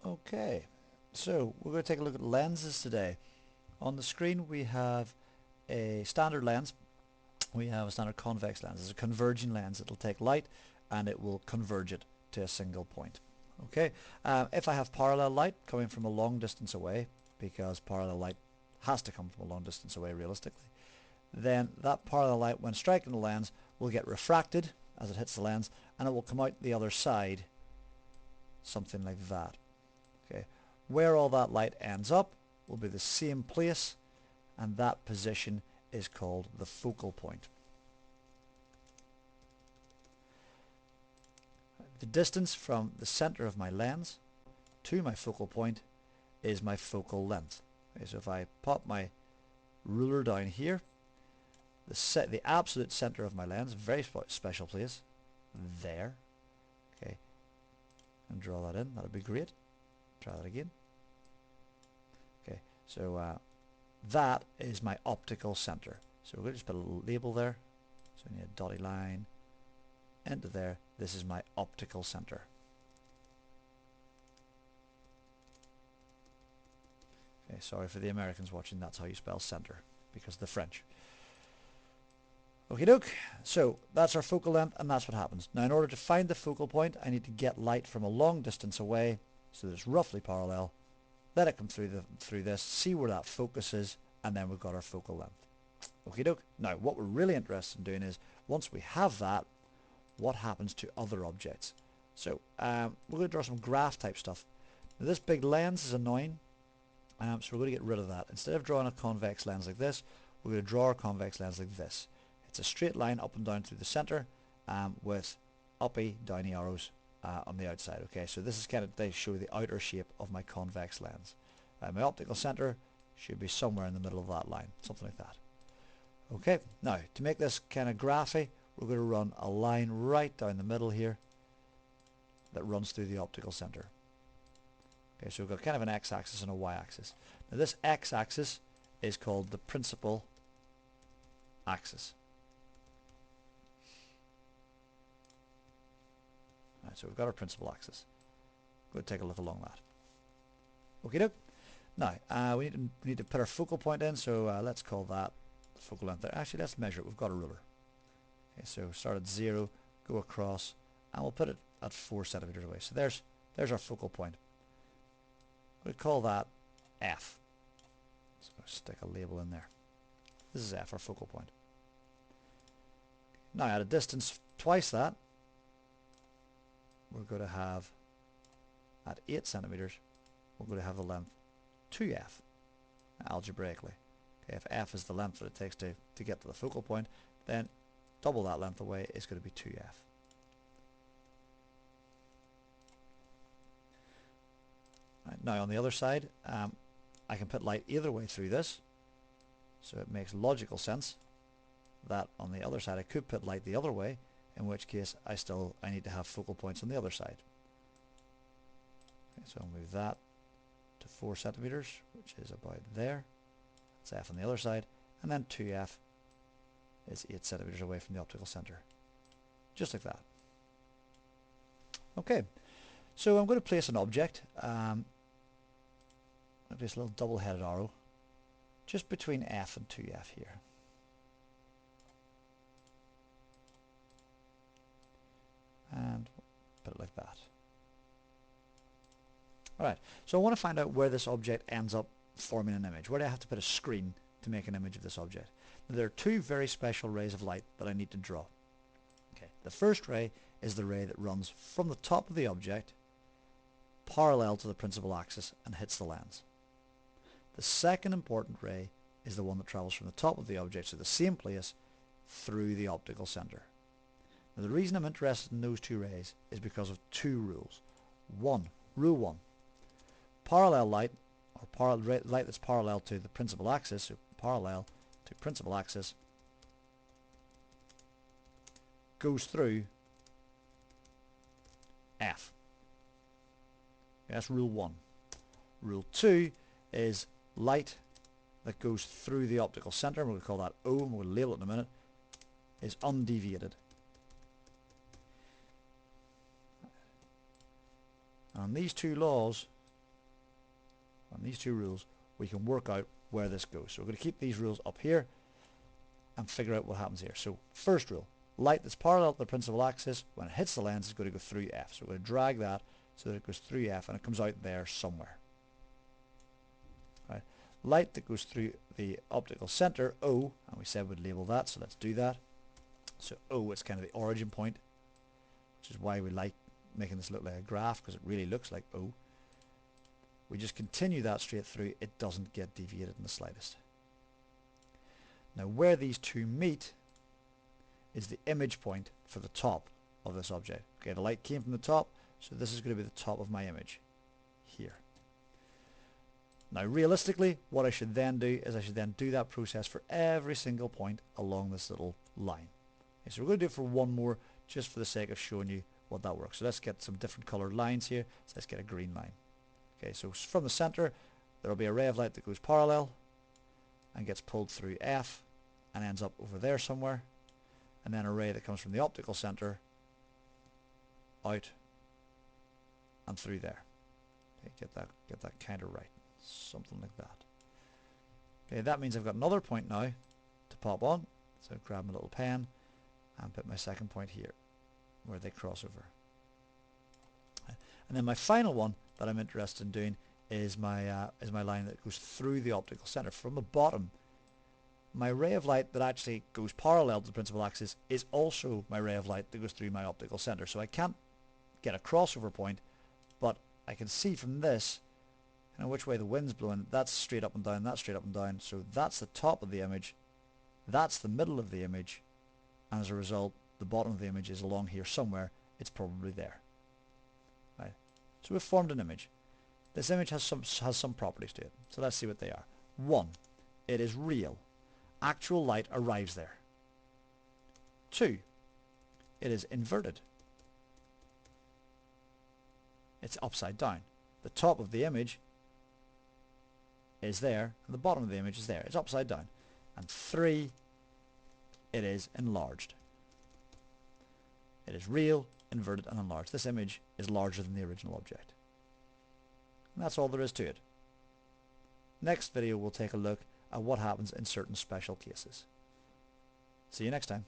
Okay, so we're going to take a look at lenses today. On the screen we have a standard lens. We have a standard convex lens. It's a converging lens. It'll take light and it will converge it to a single point. Okay, if I have parallel light coming from a long distance away, because parallel light has to come from a long distance away realistically, then that parallel light, when striking the lens, will get refracted as it hits the lens, and it will come out the other side, something like that. Okay, where all that light ends up will be the same place, and that position is called the focal point. The distance from the center of my lens to my focal point is my focal length. Okay, so if I pop my ruler down here, the absolute center of my lens, very special place, there. Okay, and draw that in. That would be great. Try that again. Okay, so that is my optical center. So we're going to just put a little label there. So we need a dotted line into there. This is my optical center. Okay, sorry for the Americans watching, that's how you spell center, because of the French. Okie doke, so that's our focal length, and that's what happens. Now in order to find the focal point, I need to get light from a long distance away, so that it's roughly parallel, let it come through this, see where that focus is, and then we've got our focal length. Okie doke. Now what we're really interested in doing is, once we have that, what happens to other objects? So we're going to draw some graph type stuff. Now this big lens is annoying, so we're going to get rid of that. Instead of drawing a convex lens like this, we're going to draw a convex lens like this. It's a straight line up and down through the center, with uppy, downy arrows on the outside. Okay, so this is kind of, they show the outer shape of my convex lens. My optical center should be somewhere in the middle of that line, something like that. Okay, now to make this kind of graphy, we're going to run a line right down the middle here that runs through the optical center. Okay, so we've got kind of an x-axis and a y-axis. Now this x-axis is called the principal axis. Right, so we've got our principal axis. Go take a look along that. Okay, doke. Now we need to put our focal point in, so let's call that the focal length there. Actually, let's measure it. We've got a ruler. Okay, so start at 0, go across, and we'll put it at 4 centimeters away. So there's our focal point. We'll call that F. So I'm going to stick a label in there. This is F, our focal point. Now at a distance twice that, we're going to have, at 8 centimeters, we're going to have the length 2F, algebraically. Okay, if F is the length that it takes to get to the focal point, then double that length away is going to be 2F. Right, now on the other side, I can put light either way through this, so it makes logical sense that on the other side I could put light the other way, in which case I need to have focal points on the other side. Okay, so I'll move that to 4 centimeters, which is about there. That's F on the other side, and then 2F is 8 centimeters away from the optical center. Just like that. Okay, so I'm going to place an object. I'll place a little double-headed arrow just between F and 2F here. And put it like that. Alright, so I want to find out where this object ends up forming an image. Where do I have to put a screen to make an image of this object? Now, there are two very special rays of light that I need to draw. Okay, the first ray is the ray that runs from the top of the object parallel to the principal axis and hits the lens. The second important ray is the one that travels from the top of the object, so the same place, through the optical center. Now the reason I'm interested in those two rays is because of two rules. Rule 1, parallel light, or light that's parallel to the principal axis, so parallel to principal axis, goes through F. That's rule 1. Rule 2 is light that goes through the optical center, and we'll call that O, and we'll label it in a minute, is undeviated. And these two laws these two rules, we can work out where this goes. So we're going to keep these rules up here and figure out what happens here. So first rule, light that's parallel to the principal axis, when it hits the lens, is going to go through F. So we're going to drag that so that it goes through F and it comes out there somewhere. Right. Light that goes through the optical center, O, and we said we'd label that, so let's do that. So O is kind of the origin point, which is why we like making this look like a graph, because it really looks like O. We just continue that straight through, it doesn't get deviated in the slightest. Now where these two meet is the image point for the top of this object. Okay, the light came from the top, so this is going to be the top of my image here. Now realistically, what I should then do is I should then do that process for every single point along this little line. Okay, so we're going to do it for one more just for the sake of showing you what that works. So let's get some different colored lines here. So let's get a green line. Okay, so from the center there will be a ray of light that goes parallel and gets pulled through F and ends up over there somewhere, and then a ray that comes from the optical center out and through there. Okay, get that kind of right, something like that. Okay, that means I've got another point now to pop on, so grab my little pen and put my second point here where they cross over. And then my final one that I'm interested in doing is my line that goes through the optical center. From the bottom, my ray of light that actually goes parallel to the principal axis is also my ray of light that goes through my optical center. So I can't get a crossover point, but I can see from this which way the wind's blowing. That's straight up and down, that's straight up and down. So that's the top of the image, that's the middle of the image, and as a result the bottom of the image is along here somewhere. It's probably there. Right. So we've formed an image. This image has some properties to it. So let's see what they are. 1. It is real. Actual light arrives there. 2. It is inverted. It's upside down. The top of the image is there and the bottom of the image is there. It's upside down. And 3. It is enlarged. It is real, inverted and enlarged. This image is larger than the original object. And that's all there is to it. Next video we'll take a look at what happens in certain special cases. See you next time.